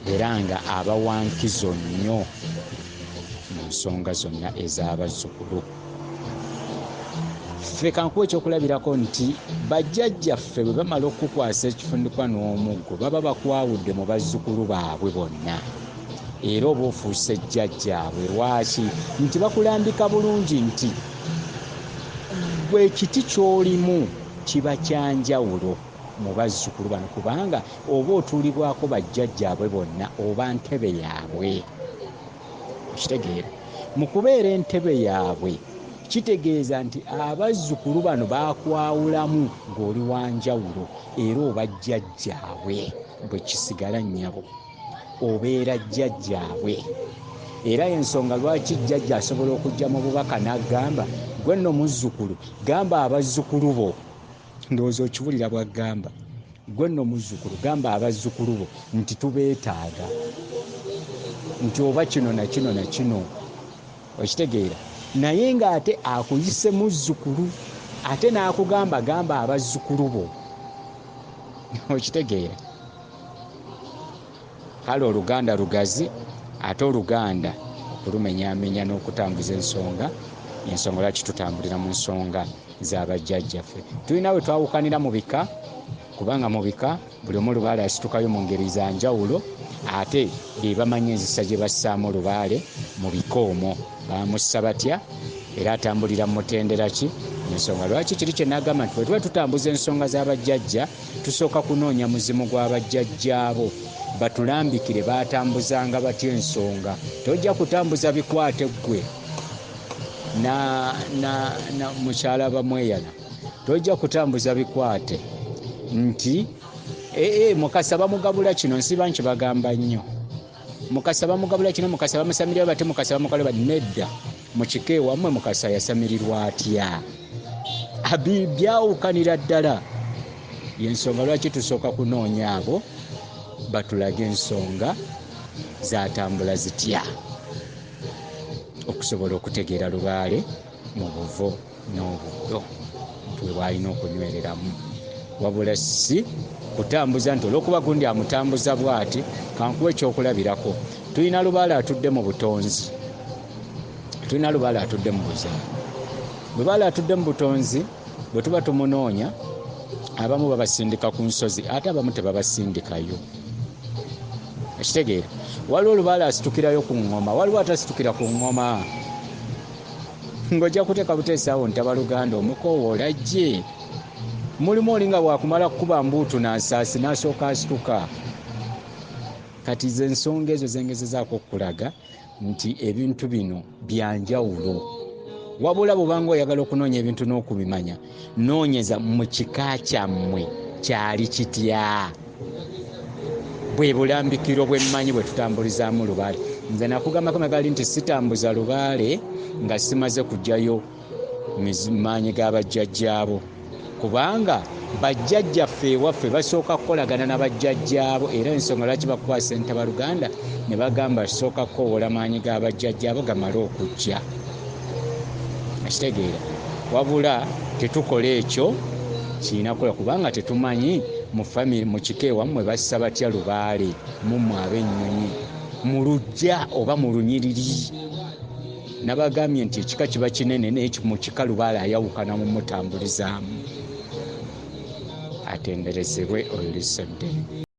era nga abawankizo nnyo mu nsonga zonna ez'abazzukulu. Ffe kankuwa ekyokulabirako nti bajjajjaffe bwe bamala okukwasa ekifundikwa n'omuggo baba bakwawudde mu bazzukulu baabwe bonna, era oba ofuuse jjajjaabwe. Lwaki? Nti bakulambika bulungi nti gwe ekiti ky'olimu kiba kyanjawulo mu bazzukulu bano, kubanga oba otuulibwako bajjajjaabwe bonna oba ntebe yaabwe. Okitegeera? Mu kubeera entebe yaabwe kitegeeza nti abazzukulu bano bakwawulamu ng'oli wanjawulo, era oba jjajjaabwe bwe kisigala nnyabo, obeera jjajjaabwe. Era ensonga lwaki jjajja asobola okujja mu bubaka n'agamba gwe nno muzzukulu gamba abazzukulu bo, ndowooza okiwulira bw'agamba, gwe nno muzzukulu gamba abazzukulu bo nti tubeetaaga, nti oba kino na kino na kino. Okitegeera? Naye ng'ate akuyise muzzukulu ate n'akugamba gamba abazzukulu bo. Okitegeera? Kale Oluganda lugazi, ate Oluganda okulumenyaamenya n'okutambuza ensonga lwaki tutambulira mu nsonga z'abajjajjaffe. Tulina we twawukanira mu bika, kubanga mu bika buli omu Lubaale asitukayo mu ngeri za njawulo, ate be bamanyi enzisa gye bassaamu Lubaale mu bika omwo. Bamussa batya era atambulira mu mutendera ki? Ensonga lwaki kiri kye nagamba nti bwe tuba tutambuza ensonga z'abajjajja tusooka kunoonya muzimu gw'abajjajjaabo batulambikire baatambuzanga batya ensonga. Tojja kutambuza bikwate ggwe na mukyala bamweyala, tojja kutambuza bikwate nti Mukasa bamugabula kino, nsiba nkibagamba nnyo. Mukasa bamugabula kino, Mukasa bamusamirirwa bati, Mukasa bamukolera bati. Nedda, mu kika ewammwe Mukasa yasamirirwa atya? Byawukanira ddala. Yensonga lwaki tusooka kunoonya abo batulaga ensonga zatambula zitya, okusobola okutegeera Lubaale mu buvo n'obuddo twe bwalina okunywereramu, wabula si kutambuza nti olw'okuba gundi amutambuza bw'ati. Kankuwa ekyokulabirako, tulina Lubaale atudde mu butonzi, tulina Lubaale atudde mu buzibu. Lubaale atudde mu butonzi bwe tuba tumunoonya, abamu babasindika ku nsozi ate abamu tebabasindikayo. Ekitegeera? Waliwo Lubaale asitukirayo ku ngoma, waliwo atasitukira ku ngoma. Ng'ojja kuteeka buteesaawo nti abaluganda omukoowa olajje. Mulimu olinga bwakumala kukuba mbuutu n'ansaasi n'asooka asituka. Kati ze ensonga ezo zengezezaako okulaga nti ebintu bino byanjawulo. Wabula bw'obanga oyagala okunoonya ebintu n'okubimanya, noonyeza mu kika kyammwe kyali kitya. Bwe bulambikiro bwe mmanyi bwe tutambulizaamu Lubaale. Nze nakugambako nagali nti sitambuza Lubaale nga simaze kujjayo maanyi g'abajjajjaabo, kubanga bajjajjaffe ewaffe basooka kukolagana na bajjajjaabo, era ensonga lwaki bakwasa entabaluganda ne bagamba sooka kukoowola maanyi g'abajjajjaabo gamale okujja. Ekitegeera? Wabula tetukola ekyo kirina kukola, kubanga tetumanyi mu famire mu kika ewammwe bassa batya Lubaale, mummwe ab'ennyonyi mu luggya oba mu lunyiriri. Nabagambye nti ekika kiba kinene naye mu kika Lubaale ayawukana mu mutambulizaamu. Atenderezebwe Olulisedde.